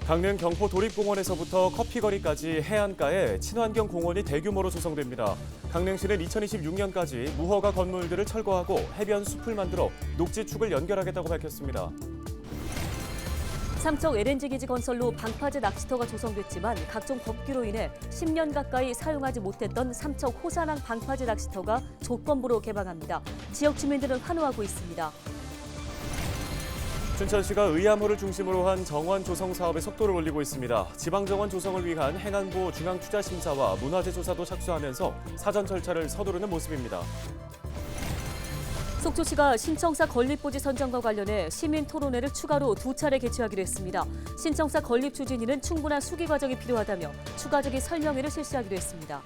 강릉 경포 도립공원에서부터 커피거리까지 해안가에 친환경 공원이 대규모로 조성됩니다. 강릉시는 2026년까지 무허가 건물들을 철거하고 해변 숲을 만들어 녹지축을 연결하겠다고 밝혔습니다. 삼척 LNG 기지 건설로 방파제 낚시터가 조성됐지만 각종 법규로 인해 10년 가까이 사용하지 못했던 삼척 호산항 방파제 낚시터가 조건부로 개방합니다. 지역 주민들은 환호하고 있습니다. 춘천시가 의암호를 중심으로 한 정원 조성 사업의 속도를 올리고 있습니다. 지방정원 조성을 위한 행안부 중앙투자심사와 문화재 조사도 착수하면서 사전 절차를 서두르는 모습입니다. 속초시가 신청사 건립부지 선정과 관련해 시민 토론회를 추가로 2차례 개최하기로 했습니다. 신청사 건립 추진위는 충분한 수기 과정이 필요하다며 추가적인 설명회를 실시하기로 했습니다.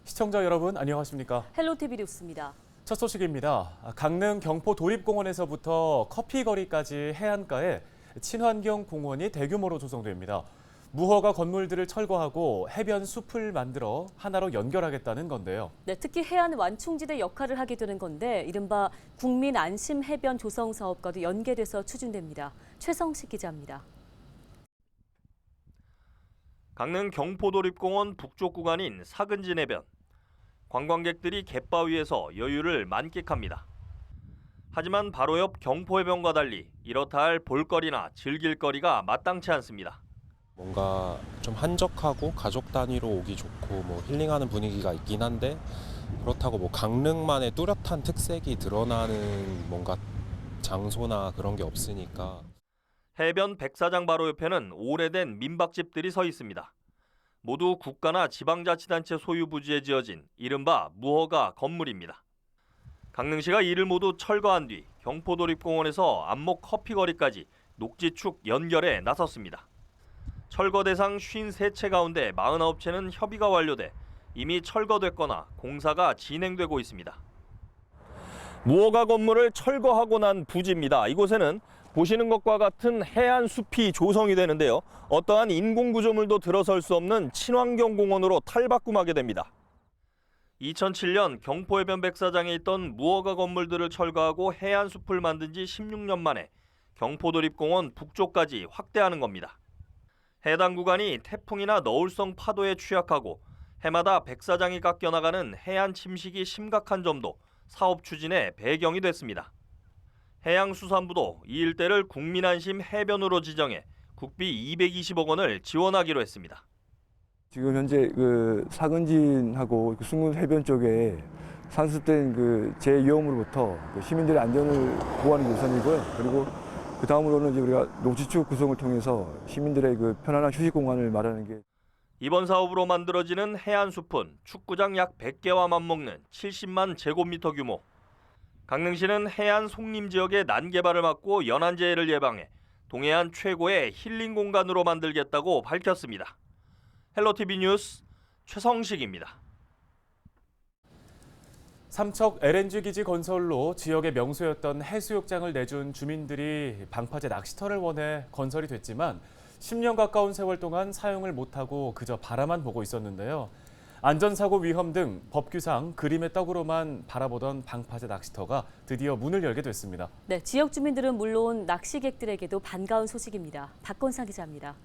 시청자 여러분 안녕하십니까? 헬로티비 뉴스입니다. 첫 소식입니다. 강릉 경포 도립공원에서부터 커피거리까지 해안가에 친환경 공원이 대규모로 조성됩니다. 무허가 건물들을 철거하고 해변 숲을 만들어 하나로 연결하겠다는 건데요. 네, 특히 해안 완충지대 역할을 하게 되는 건데 이른바 국민 안심 해변 조성 사업과도 연계돼서 추진됩니다. 최성식 기자입니다. 강릉 경포도립공원 북쪽 구간인 사근진 해변. 관광객들이 갯바위에서 여유를 만끽합니다. 하지만 바로 옆 경포해변과 달리 이렇다 할 볼거리나 즐길 거리가 마땅치 않습니다. 뭔가 좀 한적하고 가족 단위로 오기 좋고 뭐 힐링하는 분위기가 있긴 한데 그렇다고 뭐 강릉만의 뚜렷한 특색이 드러나는 뭔가 장소나 그런 게 없으니까. 해변 백사장 바로 옆에는 오래된 민박집들이 서 있습니다. 모두 국가나 지방자치단체 소유 부지에 지어진 이른바 무허가 건물입니다. 강릉시가 이를 모두 철거한 뒤 경포도립공원에서 안목 커피거리까지 녹지축 연결에 나섰습니다. 철거 대상 53채 가운데 49채는 협의가 완료돼 이미 철거됐거나 공사가 진행되고 있습니다. 무허가 건물을 철거하고 난 부지입니다. 이곳에는 보시는 것과 같은 해안 숲이 조성이 되는데요. 어떠한 인공 구조물도 들어설 수 없는 친환경 공원으로 탈바꿈하게 됩니다. 2007년 경포해변 백사장에 있던 무허가 건물들을 철거하고 해안 숲을 만든 지 16년 만에 경포도립공원 북쪽까지 확대하는 겁니다. 해당 구간이 태풍이나 너울성 파도에 취약하고 해마다 백사장이 깎여나가는 해안 침식이 심각한 점도 사업 추진의 배경이 됐습니다. 해양수산부도 이 일대를 국민안심 해변으로 지정해 국비 220억 원을 지원하기로 했습니다. 지금 현재 사근진하고 숭문 해변 쪽에 산수된 재위험으로부터 시민들의 안전을 보호하는 게 우선이고요. 그리고 그 다음으로는 이제 우리가 녹지축 구성을 통해서 시민들의 편안한 휴식 공간을 마련하는 게. 이번 사업으로 만들어지는 해안숲은 축구장 약 100개와 맞먹는 70만 제곱미터 규모. 강릉시는 해안 속림 지역의 난개발을 막고 연안재해를 예방해 동해안 최고의 힐링 공간으로 만들겠다고 밝혔습니다. 헬로티비 뉴스 최성식입니다. 삼척 LNG 기지 건설로 지역의 명소였던 해수욕장을 내준 주민들이 방파제 낚시터를 원해 건설이 됐지만 10년 가까운 세월 동안 사용을 못하고 그저 바라만 보고 있었는데요. 안전사고 위험 등 법규상 그림의 떡으로만 바라보던 방파제 낚시터가 드디어 문을 열게 됐습니다. 네, 지역 주민들은 물론 낚시객들에게도 반가운 소식입니다. 박건상 기자입니다.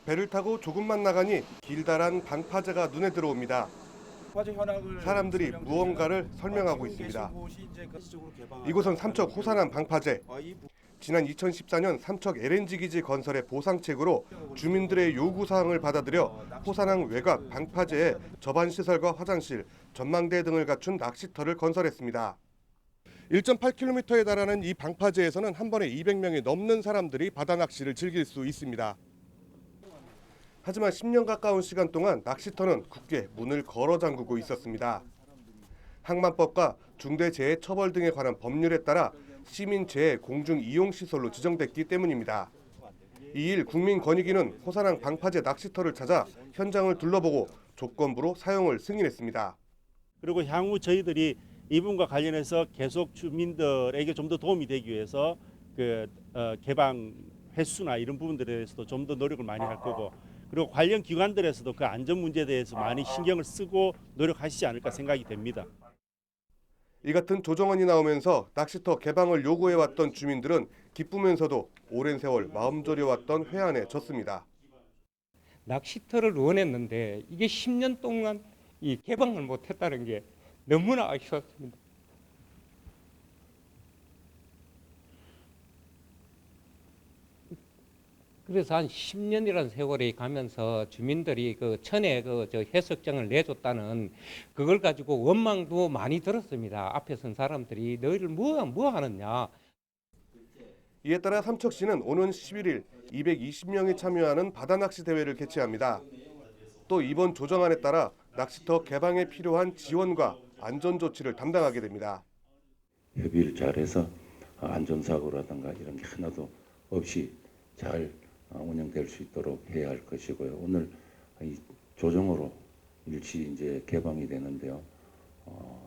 배를 타고 조금만 나가니 길다란 방파제가 눈에 들어옵니다. 사람들이 무언가를 설명하고 있습니다. 이곳은 삼척 호산항 방파제. 지난 2014년 삼척 LNG 기지 건설의 보상책으로 주민들의 요구사항을 받아들여 호산항 외곽 방파제에 접안시설과 화장실, 전망대 등을 갖춘 낚시터를 건설했습니다. 1.8km에 달하는 이 방파제에서는 한 번에 200명이 넘는 사람들이 바다 낚시를 즐길 수 있습니다. 하지만 10년 가까운 시간 동안 낚시터는 굳게 문을 걸어 잠그고 있었습니다. 항만법과 중대재해처벌 등에 관한 법률에 따라 시민재해 공중이용시설로 지정됐기 때문입니다. 이 일 국민권익위는 호산항 방파제 낚시터를 찾아 현장을 둘러보고 조건부로 사용을 승인했습니다. 그리고 향후 저희들이 이 부분과 관련해서 계속 주민들에게 좀 더 도움이 되기 위해서 개방 횟수나 이런 부분들에 대해서도 좀 더 노력을 많이 할 거고, 그리고 관련 기관들에서도 그 안전 문제에 대해서 많이 신경을 쓰고 노력하시지 않을까 생각이 됩니다. 이 같은 조정안이 나오면서 낚시터 개방을 요구해왔던 주민들은 기쁘면서도 오랜 세월 마음 졸여왔던 회한에 졌습니다. 낚시터를 원했는데 이게 10년 동안 이 개방을 못했다는 게 너무나 아쉬웠습니다. 그래서 한 10년이라는 세월이 가면서 주민들이 그 천에 저 해수욕장을 내줬다는 그걸 가지고 원망도 많이 들었습니다. 앞에 선 사람들이 너희를 뭐 하느냐. 이에 따라 삼척시는 오는 11일 220명이 참여하는 바다낚시 대회를 개최합니다. 또 이번 조정안에 따라 낚시터 개방에 필요한 지원과 안전 조치를 담당하게 됩니다. 협의를 잘해서 안전사고라든가 이런 게 하나도 없이 잘 운영될 수 있도록 해야 할 것이고요. 오늘 이 조정으로 일시 이제 개방이 되는데요.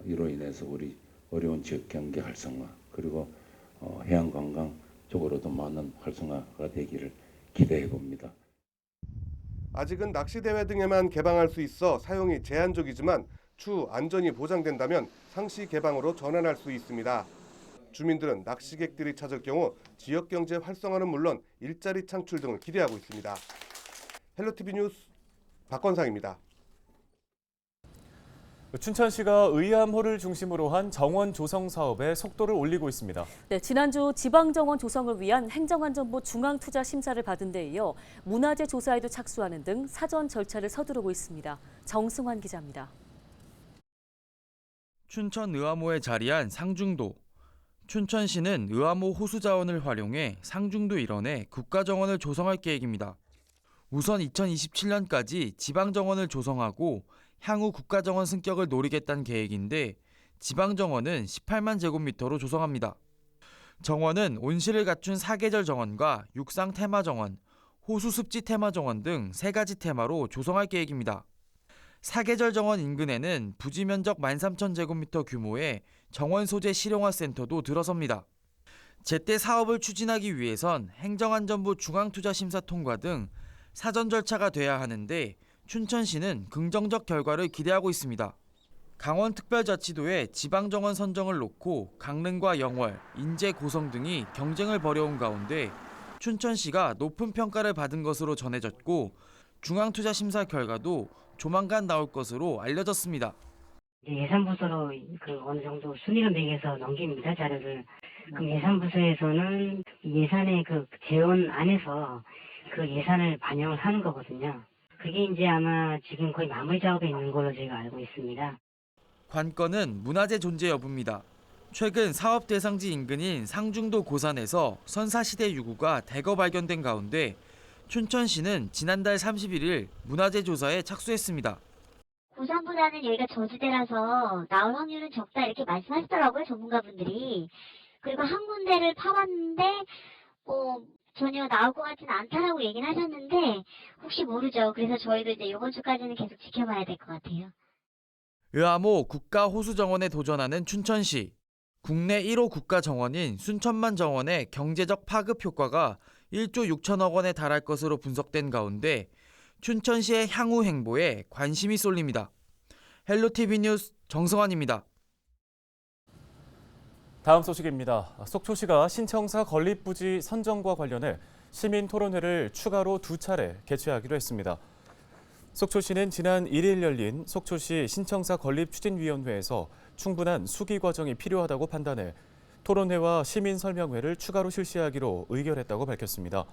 이로 인해서 우리 어려운 지역 경제 활성화 그리고 해양 관광 쪽으로도 많은 활성화가 되기를 기대해 봅니다. 아직은 낚시 대회 등에만 개방할 수 있어 사용이 제한적이지만 추후 안전이 보장된다면 상시 개방으로 전환할 수 있습니다. 주민들은 낚시객들이 찾을 경우 지역 경제 활성화는 물론 일자리 창출 등을 기대하고 있습니다. 헬로티비 뉴스 박건상입니다. 춘천시가 의암호를 중심으로 한 정원 조성 사업에 속도를 올리고 있습니다. 네, 지난주 지방정원 조성을 위한 행정안전부 중앙투자 심사를 받은 데 이어 문화재 조사에도 착수하는 등 사전 절차를 서두르고 있습니다. 정승환 기자입니다. 춘천 의암호에 자리한 상중도. 춘천시는 의암호 호수 자원을 활용해 상중도 일원에 국가정원을 조성할 계획입니다. 우선 2027년까지 지방정원을 조성하고 향후 국가정원 승격을 노리겠다는 계획인데 지방정원은 18만 제곱미터로 조성합니다. 정원은 온실을 갖춘 사계절 정원과 육상 테마 정원, 호수 습지 테마 정원 등 3가지 테마로 조성할 계획입니다. 사계절 정원 인근에는 부지 면적 13,000제곱미터 규모의 정원 소재 실용화 센터도 들어섭니다. 제때 사업을 추진하기 위해선 행정안전부 중앙투자심사 통과 등 사전 절차가 돼야 하는데 춘천시는 긍정적 결과를 기대하고 있습니다. 강원특별자치도의 지방정원 선정을 놓고 강릉과 영월, 인제, 고성 등이 경쟁을 벌여온 가운데 춘천시가 높은 평가를 받은 것으로 전해졌고 중앙투자심사 결과도 조만간 나올 것으로 알려졌습니다. 예산부서로 어느 정도 순위를 매겨서 넘깁니다, 자료를. 그럼 예산부서에서는 예산의 재원 안에서 그 예산을 반영을 하는 거거든요. 그게 이제 아마 지금 거의 마무리 작업에 있는 걸로 제가 알고 있습니다. 관건은 문화재 존재 여부입니다. 최근 사업 대상지 인근인 상중도 고산에서 선사시대 유구가 대거 발견된 가운데 춘천시는 지난달 31일 문화재 조사에 착수했습니다. 고산보다는 여기가 저지대라서 나올 확률은 적다 이렇게 말씀하시더라고요, 전문가분들이. 그리고 한 군데를 파봤는데 전혀 나올 것 같지는 않다라고 얘기는 하셨는데 혹시 모르죠. 그래서 저희도 이제 이번 주까지는 계속 지켜봐야 될 것 같아요. 의암호 국가호수정원에 도전하는 춘천시. 국내 1호 국가정원인 순천만 정원의 경제적 파급 효과가 1조 6천억 원에 달할 것으로 분석된 가운데 춘천시의 향후 행보에 관심이 쏠립니다. 헬로티비 뉴스 정승환입니다. 다음 소식입니다. 속초시가 신청사 건립부지 선정과 관련해 시민토론회를 추가로 2차례 개최하기로 했습니다. 속초시는 지난 1일 열린 속초시 신청사 건립추진위원회에서 충분한 수기 과정이 필요하다고 판단해 토론회와 시민설명회를 추가로 실시하기로 의결했다고 밝혔습니다.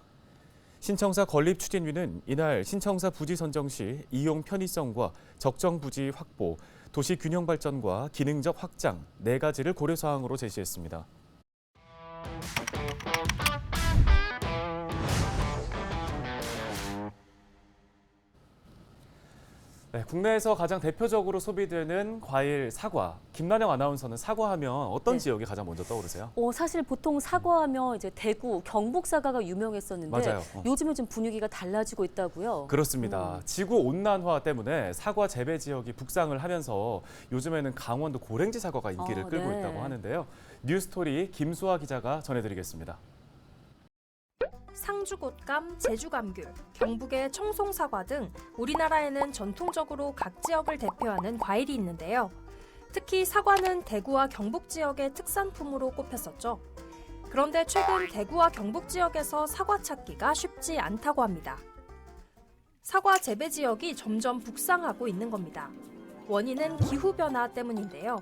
신청사 건립추진위는 이날 신청사 부지 선정 시 이용 편의성과 적정 부지 확보, 도시 균형 발전과 기능적 확장 4가지를 고려 사항으로 제시했습니다. 네, 국내에서 가장 대표적으로 소비되는 과일 사과. 김난영 아나운서는 사과하면 어떤 지역이 가장 먼저 떠오르세요? 사실 보통 사과하면 이제 대구, 경북 사과가 유명했었는데 맞아요. 요즘은 좀 분위기가 달라지고 있다고요. 그렇습니다. 지구 온난화 때문에 사과 재배 지역이 북상을 하면서 요즘에는 강원도 고랭지 사과가 인기를 끌고 네. 있다고 하는데요. 뉴스토리 김수아 기자가 전해드리겠습니다. 상주곶감, 제주감귤, 경북의 청송사과 등 우리나라에는 전통적으로 각 지역을 대표하는 과일이 있는데요. 특히 사과는 대구와 경북 지역의 특산품으로 꼽혔었죠. 그런데 최근 대구와 경북 지역에서 사과 찾기가 쉽지 않다고 합니다. 사과 재배 지역이 점점 북상하고 있는 겁니다. 원인은 기후변화 때문인데요.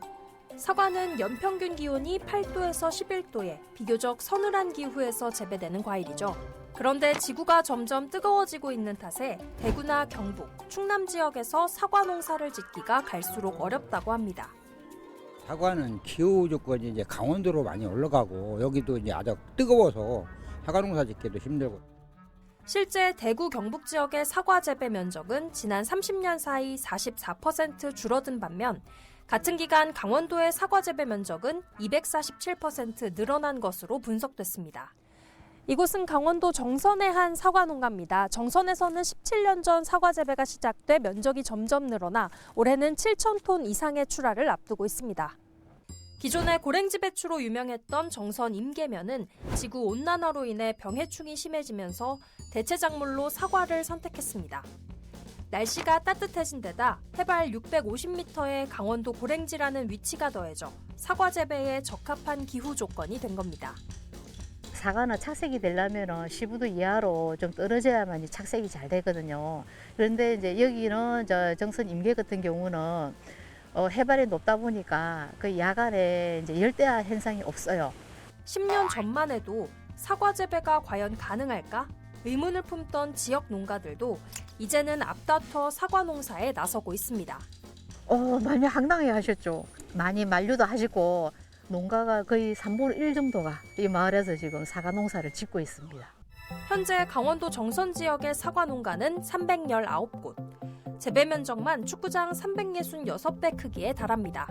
사과는 연평균 기온이 8도에서 11도에 비교적 서늘한 기후에서 재배되는 과일이죠. 그런데 지구가 점점 뜨거워지고 있는 탓에 대구나 경북, 충남 지역에서 사과 농사를 짓기가 갈수록 어렵다고 합니다. 사과는 기후 조건이 이제 강원도로 많이 올라가고 여기도 이제 아주 뜨거워서 사과 농사 짓기도 힘들고. 실제 대구 경북 지역의 사과 재배 면적은 지난 30년 사이 44% 줄어든 반면 같은 기간 강원도의 사과 재배 면적은 247% 늘어난 것으로 분석됐습니다. 이곳은 강원도 정선의 한 사과 농가입니다. 정선에서는 17년 전 사과 재배가 시작돼 면적이 점점 늘어나 올해는 7,000톤 이상의 출하를 앞두고 있습니다. 기존의 고랭지 배추로 유명했던 정선 임계면은 지구 온난화로 인해 병해충이 심해지면서 대체 작물로 사과를 선택했습니다. 날씨가 따뜻해진 데다 해발 650m의 강원도 고랭지라는 위치가 더해져 사과 재배에 적합한 기후 조건이 된 겁니다. 사과는 착색이 되려면 15도 이하로 좀 떨어져야만 착색이 잘 되거든요. 그런데 이제 여기는 정선 임계 같은 경우는 해발이 높다 보니까 그 야간에 이제 열대야 현상이 없어요. 10년 전만 해도 사과 재배가 과연 가능할까? 의문을 품던 지역 농가들도 이제는 앞다퉈 사과 농사에 나서고 있습니다. 많이 황당해 하셨죠. 많이 만류도 하시고 농가가 거의 3분의 1 정도가 이 마을에서 지금 사과 농사를 짓고 있습니다. 현재 강원도 정선 지역의 사과 농가는 319곳. 재배 면적만 축구장 366배 크기에 달합니다.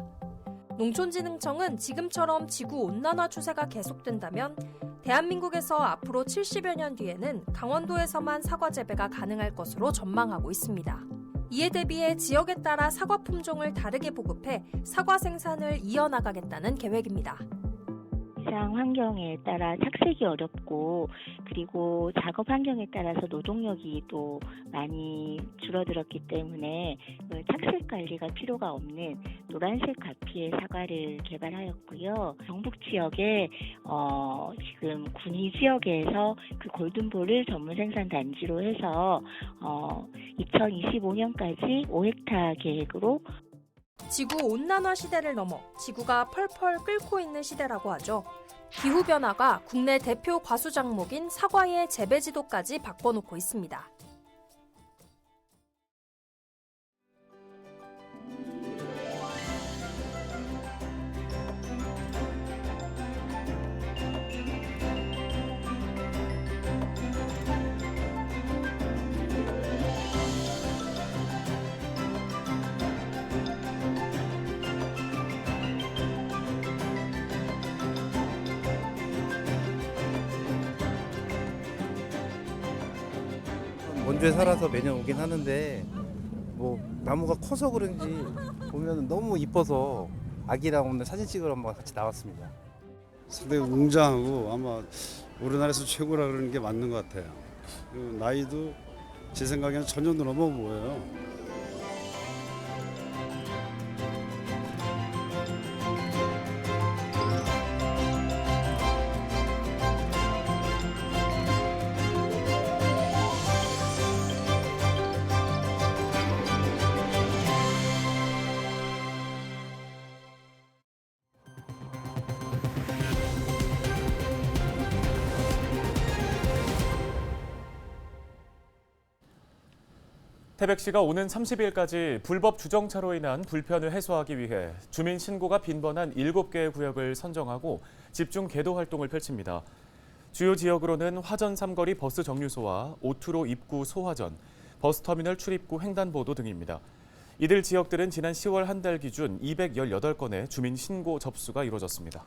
농촌진흥청은 지금처럼 지구온난화 추세가 계속된다면 대한민국에서 앞으로 70여 년 뒤에는 강원도에서만 사과 재배가 가능할 것으로 전망하고 있습니다. 이에 대비해 지역에 따라 사과 품종을 다르게 보급해 사과 생산을 이어나가겠다는 계획입니다. 기상 환경에 따라 착색이 어렵고 그리고 작업 환경에 따라서 노동력이 또 많이 줄어들었기 때문에 착색 관리가 필요가 없는 노란색 가피의 사과를 개발하였고요. 경북 지역에 지금 군위 지역에서 그 골든볼을 전문 생산 단지로 해서 2025년까지 5헥타 계획으로 지구온난화 시대를 넘어 지구가 펄펄 끓고 있는 시대라고 하죠. 기후변화가 국내 대표 과수 작목인 사과의 재배 지도까지 바꿔놓고 있습니다. 원주에 살아서 매년 오긴 하는데 뭐 나무가 커서 그런지 보면 너무 이뻐서 아기랑 오늘 사진 찍으러 한번 같이 나왔습니다. 상당히 웅장하고 아마 우리나라에서 최고라 그러는 게 맞는 것 같아요. 그리고 나이도 제 생각에는 전혀 넘어 보여요. 태백시가 오는 30일까지 불법 주정차로 인한 불편을 해소하기 위해 주민 신고가 빈번한 7개의 구역을 선정하고 집중 계도 활동을 펼칩니다. 주요 지역으로는 화전 삼거리 버스 정류소와 오투로 입구 소화전, 버스터미널 출입구 횡단보도 등입니다. 이들 지역들은 지난 10월 한 달 기준 218건의 주민 신고 접수가 이루어졌습니다.